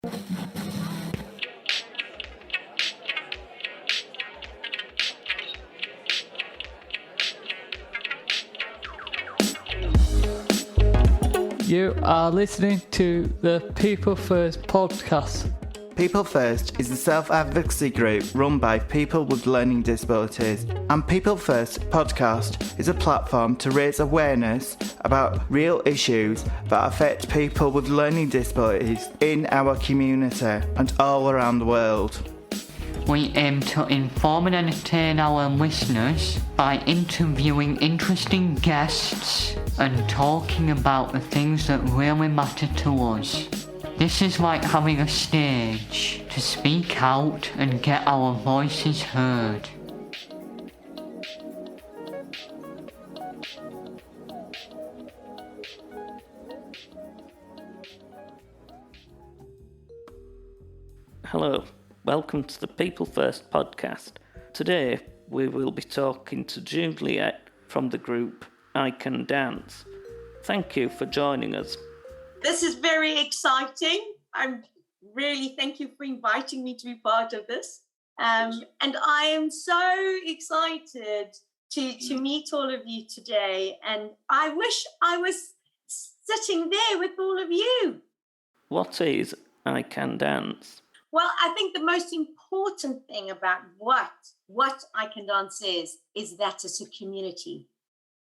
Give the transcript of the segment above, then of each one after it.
You are listening to the People First podcast. People First is a self-advocacy group run by people with learning disabilities, and People First podcast is a platform to raise awareness about real issues that affect people with learning disabilities in our community and all around the world. We aim to inform and entertain our listeners by interviewing interesting guests and talking about the things that really matter to us. This is like having a stage to speak out and get our voices heard. Hello, welcome to the People First podcast. Today we will be talking to Juliet from the group ICanDance. Thank you for joining us. This is very exciting. Thank you for inviting me to be part of this. And I am so excited to meet all of you today. And I wish I was sitting there with all of you. What is ICanDance? Well, I think the most important thing about what ICanDance is that it's a community.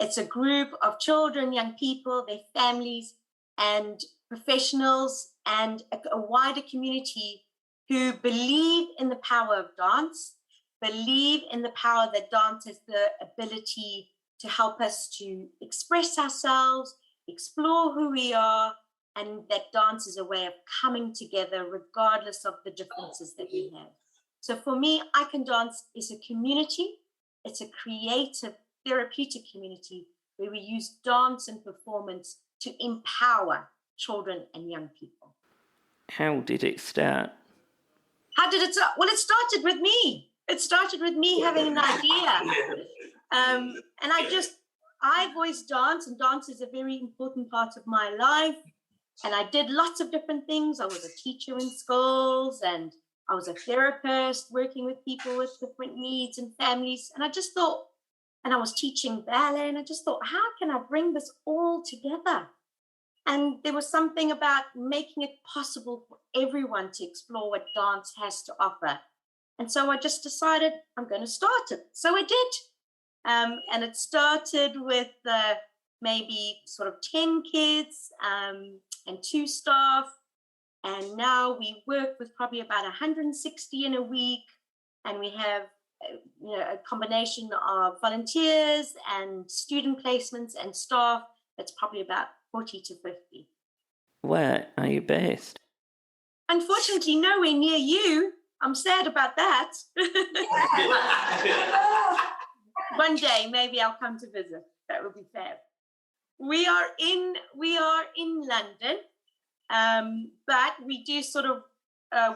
It's a group of children, young people, their families, and professionals, and a wider community who believe in the power of dance, believe in the power that dance has the ability to help us to express ourselves, explore who we are, and that dance is a way of coming together regardless of the differences that we have. So for me, ICanDance is a community. It's a creative, therapeutic community where we use dance and performance to empower children and young people. How did it start? How did it start? Well, it started with me. It started with me having an idea. And I've always danced, and dance is a very important part of my life. And I did lots of different things. I was a teacher in schools, and I was a therapist working with people with different needs and families. And I just thought, and I was teaching ballet, and I just thought, how can I bring this all together? And there was something about making it possible for everyone to explore what dance has to offer. And so I just decided I'm going to start it. So I did. And it started with maybe sort of 10 kids and 2 staff. And now we work with probably about 160 in a week. And we have a combination of volunteers and student placements and staff that's probably about 40 to 50. Where are you based? Unfortunately, nowhere near you. I'm sad about that. One day, maybe I'll come to visit. That would be fab. We are in London, but we do sort of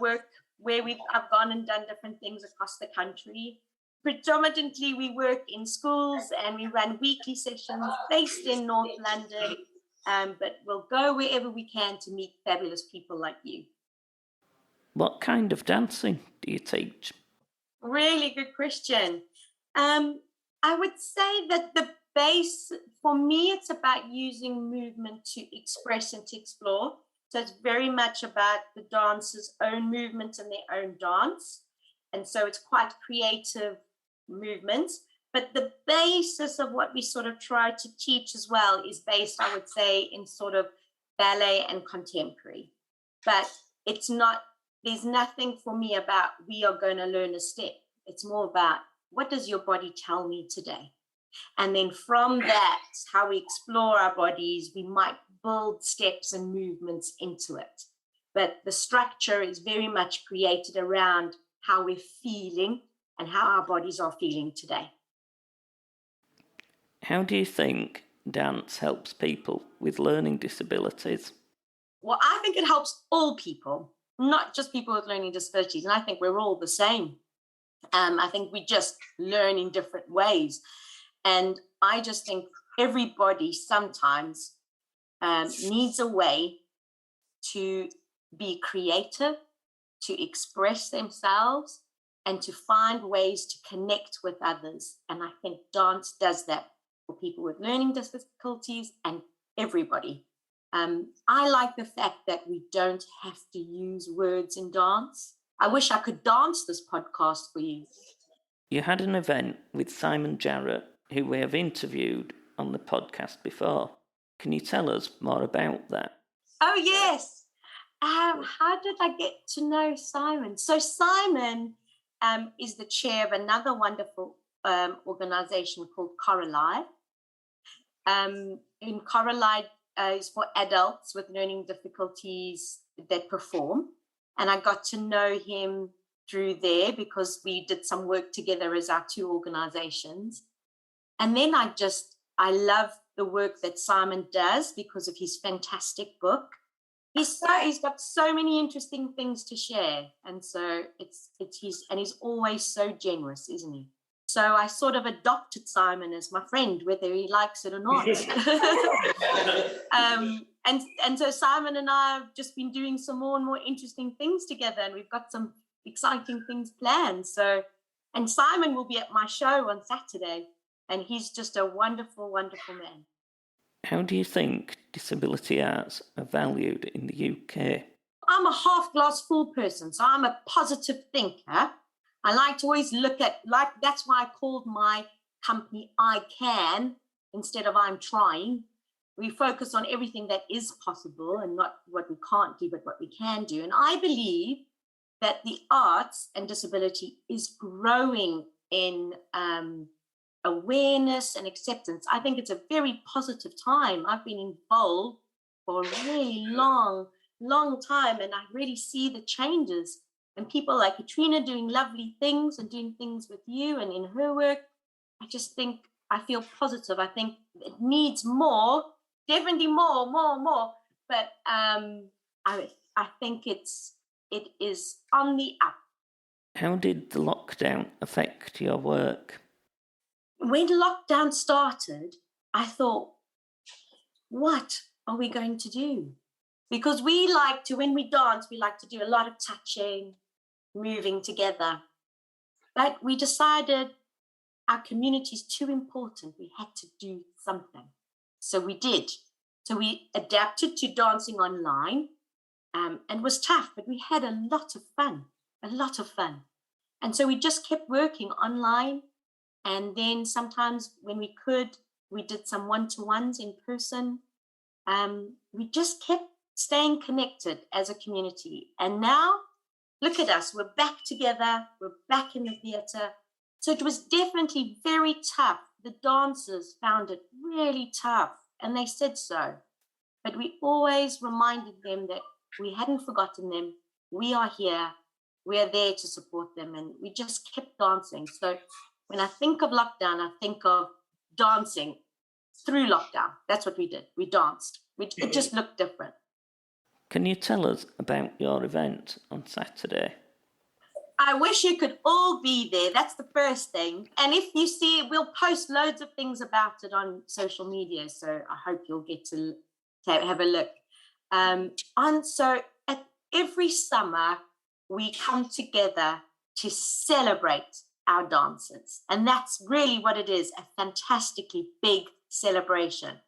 work where I've gone and done different things across the country. Predominantly, we work in schools and we run weekly sessions based in North London, but we'll go wherever we can to meet fabulous people like you. What kind of dancing do you teach? Really good question. I would say that the base, for me, it's about using movement to express and to explore. So it's very much about the dancer's own movement and their own dance. And so it's quite creative movements. But the basis of what we sort of try to teach as well is based, I would say, in sort of ballet and contemporary. But there's nothing for me about we are going to learn a step. It's more about what does your body tell me today? And then from that, how we explore our bodies, we might build steps and movements into it. But the structure is very much created around how we're feeling and how our bodies are feeling today. How do you think dance helps people with learning disabilities? Well, I think it helps all people, not just people with learning disabilities. And I think we're all the same. I think we just learn in different ways. And I just think everybody sometimes needs a way to be creative, to express themselves, and to find ways to connect with others. And I think dance does that for people with learning difficulties and everybody. I like the fact that we don't have to use words in dance. I wish I could dance this podcast for you. You had an event with Simon Jarrett, who we have interviewed on the podcast before. Can you tell us more about that? Oh, yes. How did I get to know Simon? So Simon is the chair of another wonderful organization called Coralive. In Coralive is for adults with learning difficulties that perform. And I got to know him through there because we did some work together as our two organizations. And then I love the work that Simon does because of his fantastic book. He's got so many interesting things to share. And so he's always so generous, isn't he? So I sort of adopted Simon as my friend, whether he likes it or not. And so Simon and I have just been doing some more and more interesting things together, and we've got some exciting things planned. And Simon will be at my show on Saturday, and he's just a wonderful, wonderful man. How do you think disability arts are valued in the UK? I'm a half glass full person, so I'm a positive thinker. I like to always look at, that's why I called my company I Can instead of I'm Trying. We focus on everything that is possible and not what we can't do, but what we can do. And I believe that the arts and disability is growing in awareness and acceptance. I think it's a very positive time. I've been involved for a really long time, and I really see the changes. And people like Katrina doing lovely things and doing things with you and in her work. I feel positive. I think it needs more, definitely more. But I think it is on the up. How did the lockdown affect your work? When lockdown started, I thought, what are we going to do? Because when we dance, we like to do a lot of touching, moving together. But we decided our community is too important. We had to do something. So we did. So we adapted to dancing online, and it was tough, but we had a lot of fun. And so we just kept working online. And then sometimes when we could, we did some one-to-ones in person. We just kept staying connected as a community. And now, look at us. We're back together. We're back in the theatre. So it was definitely very tough. The dancers found it really tough, and they said so. But we always reminded them that we hadn't forgotten them. We are here. We are there to support them. And we just kept dancing. So when I think of lockdown, I think of dancing through lockdown. That's what we did. We danced. It just looked different. Can you tell us about your event on Saturday? I wish you could all be there. That's the first thing. And if you see, we'll post loads of things about it on social media. So I hope you'll get to have a look. So at every summer, we come together to celebrate our dancers. And that's really what it is, a fantastically big celebration.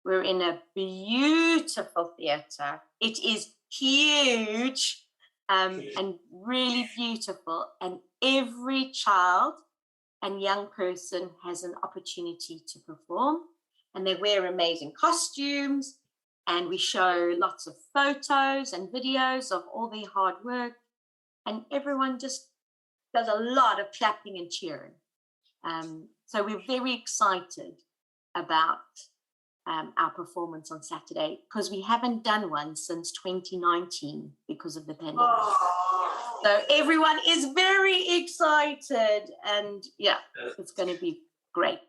We're in a beautiful theatre. It is huge and really beautiful. And every child and young person has an opportunity to perform. And they wear amazing costumes. And we show lots of photos and videos of all their hard work. And everyone just does a lot of clapping and cheering. So we're very excited about our performance on Saturday because we haven't done one since 2019 because of the pandemic. So everyone is very excited, and yeah, it's going to be great.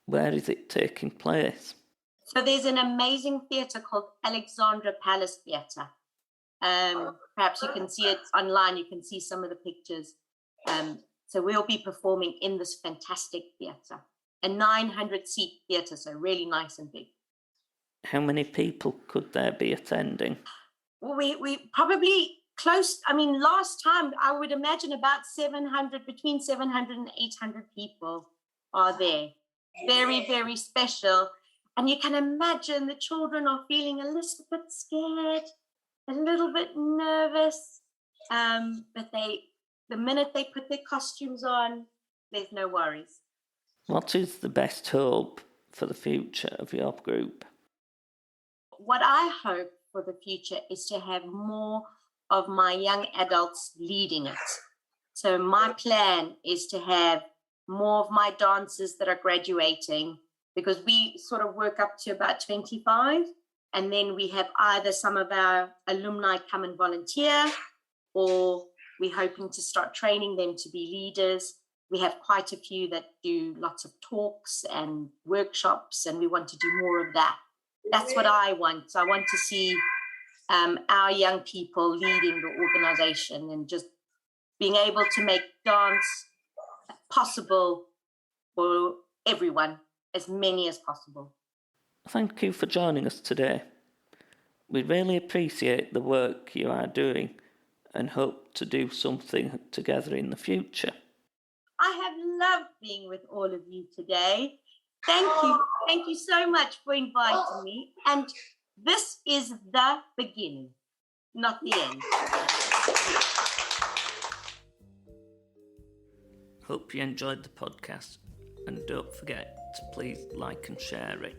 Where is it taking place? So there's an amazing theatre called Alexandra Palace Theatre. Perhaps you can see it online. You can see some of the pictures. So we'll be performing in this fantastic theatre, a 900-seat theatre, so really nice and big. How many people could there be attending? we probably close. I mean, last time I would imagine about 700, between 700 and 800 people are there. Very, very special. And you can imagine the children are feeling a little bit scared, a little bit nervous. But the minute they put their costumes on, there's no worries. What is the best hope for the future of your group? What I hope for the future is to have more of my young adults leading it. So my plan is to have more of my dancers that are graduating, because we sort of work up to about 25, and then we have either some of our alumni come and volunteer, or we're hoping to start training them to be leaders. We have quite a few that do lots of talks and workshops, and we want to do more of that. That's what I want. So I want to see our young people leading the organization and just being able to make dance possible for everyone, as many as possible. Thank you for joining us today. We really appreciate the work you are doing and hope to do something together in the future. I have loved being with all of you today. Thank you. Thank you so much for inviting me. And this is the beginning, not the end. Hope you enjoyed the podcast, and don't forget to please like and share it.